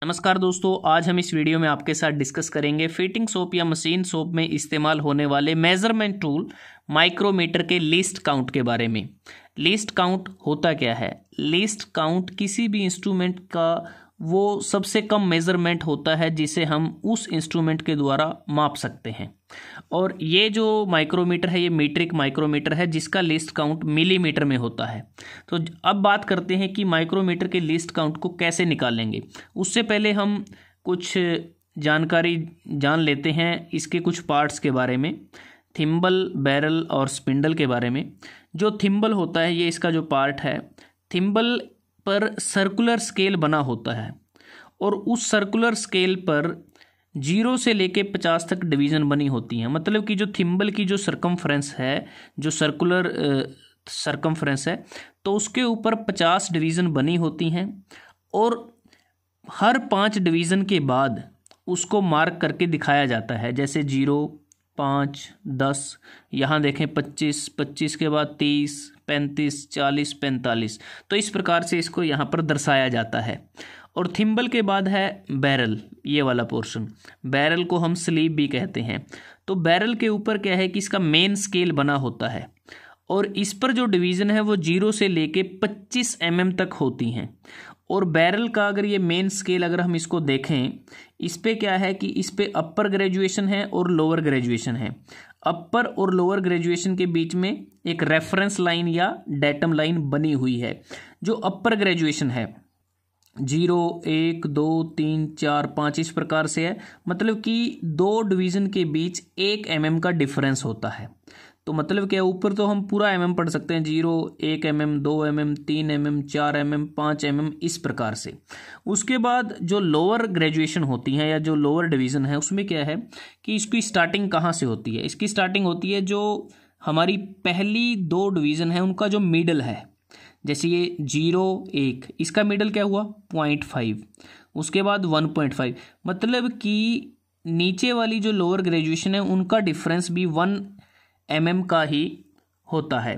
नमस्कार दोस्तों, आज हम इस वीडियो में आपके साथ डिस्कस करेंगे फिटिंग सोप या मशीन सोप में इस्तेमाल होने वाले मेजरमेंट टूल माइक्रोमीटर के लीस्ट काउंट के बारे में। लीस्ट काउंट होता क्या है? लीस्ट काउंट किसी भी इंस्ट्रूमेंट का वो सबसे कम मेजरमेंट होता है जिसे हम उस इंस्ट्रूमेंट के द्वारा माप सकते हैं। और ये जो माइक्रोमीटर है ये मीट्रिक माइक्रोमीटर है जिसका लीस्ट काउंट मिलीमीटर में होता है। तो अब बात करते हैं कि माइक्रोमीटर के लीस्ट काउंट को कैसे निकालेंगे। उससे पहले हम कुछ जानकारी जान लेते हैं इसके कुछ पार्ट्स के बारे में, थिम्बल, बैरल और स्पिंडल के बारे में। जो थिम्बल होता है ये इसका जो पार्ट है, थिम्बल पर सर्कुलर स्केल बना होता है और उस सर्कुलर स्केल पर 0 से लेके 50 तक डिवीज़न बनी होती हैं। मतलब कि जो थिम्बल की जो सरकमफ्रेंस है, जो सर्कुलर सरकमफ्रेंस है, तो उसके ऊपर 50 डिवीज़न बनी होती हैं और हर 5 डिवीज़न के बाद उसको मार्क करके दिखाया जाता है। जैसे 0, 5, 10, यहाँ देखें 25, 25 के बाद 30, 35, 40, 45। तो इस प्रकार से इसको यहाँ पर दर्शाया जाता है। और थिम्बल के बाद है बैरल, ये वाला पोर्शन। बैरल को हम स्लीव भी कहते हैं। तो बैरल के ऊपर क्या है कि इसका मेन स्केल बना होता है और इस पर जो डिवीज़न है वो 0 से लेके 25 mm तक होती हैं। और बैरल का अगर ये मेन स्केल अगर हम इसको देखें, इस पे क्या है कि इस पे अपर ग्रेजुएशन है और लोअर ग्रेजुएशन है। अपर और लोअर ग्रेजुएशन के बीच में एक रेफरेंस लाइन या डेटम लाइन बनी हुई है। जो अपर ग्रेजुएशन है 0, 1, 2, 3, 4, 5 इस प्रकार से है। मतलब कि 2 डिवीज़न के बीच 1 mm का डिफरेंस होता है। तो मतलब क्या, ऊपर तो हम पूरा mm पढ़ सकते हैं, 0, 1 mm, 2 mm, 3 mm, 4 mm, 5 mm इस प्रकार से। उसके बाद जो लोअर ग्रेजुएशन होती है या जो लोअर डिवीज़न है उसमें क्या है कि इसकी स्टार्टिंग कहाँ से होती है? इसकी स्टार्टिंग होती है जो हमारी पहली 2 डिवीज़न है उनका जो मिडल है। जैसे ये 0, 1, इसका मिडल क्या हुआ? 0.5, उसके बाद 1.5। मतलब कि नीचे वाली जो लोअर ग्रेजुएशन है उनका डिफरेंस भी 1 mm का ही होता है।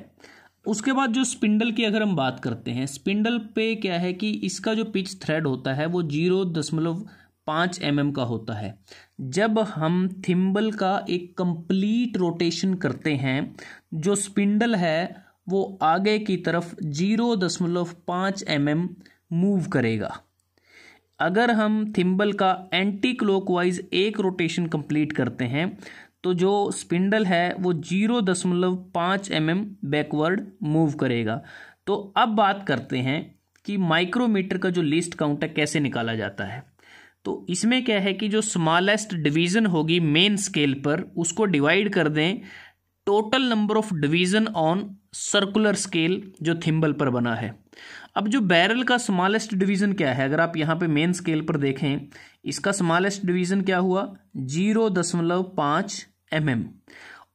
उसके बाद जो स्पिंडल की अगर हम बात करते हैं, स्पिंडल पे क्या है कि इसका जो पिच थ्रेड होता है वो 0.5 mm का होता है। जब हम थिम्बल का एक कंप्लीट रोटेशन करते हैं, जो स्पिंडल है वो आगे की तरफ 0.5 mm मूव करेगा। अगर हम थिम्बल का एंटी क्लॉकवाइज एक रोटेशन कंप्लीट करते हैं तो जो स्पिंडल है वो 0.5 mm बैकवर्ड मूव करेगा। तो अब बात करते हैं कि माइक्रोमीटर का जो लीस्ट काउंट है कैसे निकाला जाता है। तो इसमें क्या है कि जो स्मॉलेस्ट डिवीज़न होगी मेन स्केल पर, उसको डिवाइड कर दें total number of division on circular scale जो थिम्बल पर बना है। अब जो बैरल का स्मॉलेस्ट डिवीज़न क्या है, अगर आप यहाँ पे मेन स्केल पर देखें, इसका स्मॉलेस्ट डिवीज़न क्या हुआ? 0.5 mm।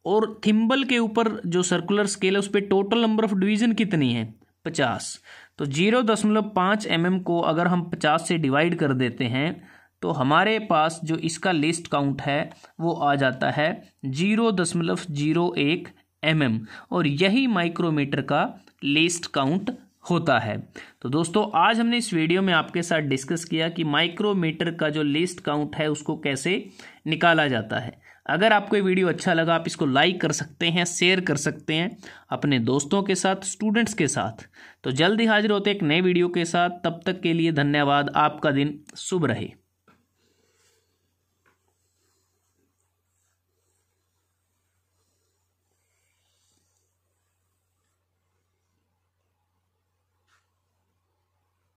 और थिम्बल के ऊपर जो सर्कुलर स्केल है उस पर टोटल नंबर ऑफ डिवीज़न कितनी है? 50। तो 0.5 mm को अगर हम 50 से डिवाइड कर देते हैं तो हमारे पास जो इसका लीस्ट काउंट है वो आ जाता है 0.01 mm। और यही माइक्रोमीटर का लीस्ट काउंट होता है। तो दोस्तों, आज हमने इस वीडियो में आपके साथ डिस्कस किया कि माइक्रोमीटर का जो लीस्ट काउंट है उसको कैसे निकाला जाता है। अगर आपको ये वीडियो अच्छा लगा, आप इसको लाइक कर सकते हैं, शेयर कर सकते हैं अपने दोस्तों के साथ, स्टूडेंट्स के साथ। तो जल्दी हाजिर होते हैं एक नए वीडियो के साथ। तब तक के लिए धन्यवाद। आपका दिन शुभ रहे।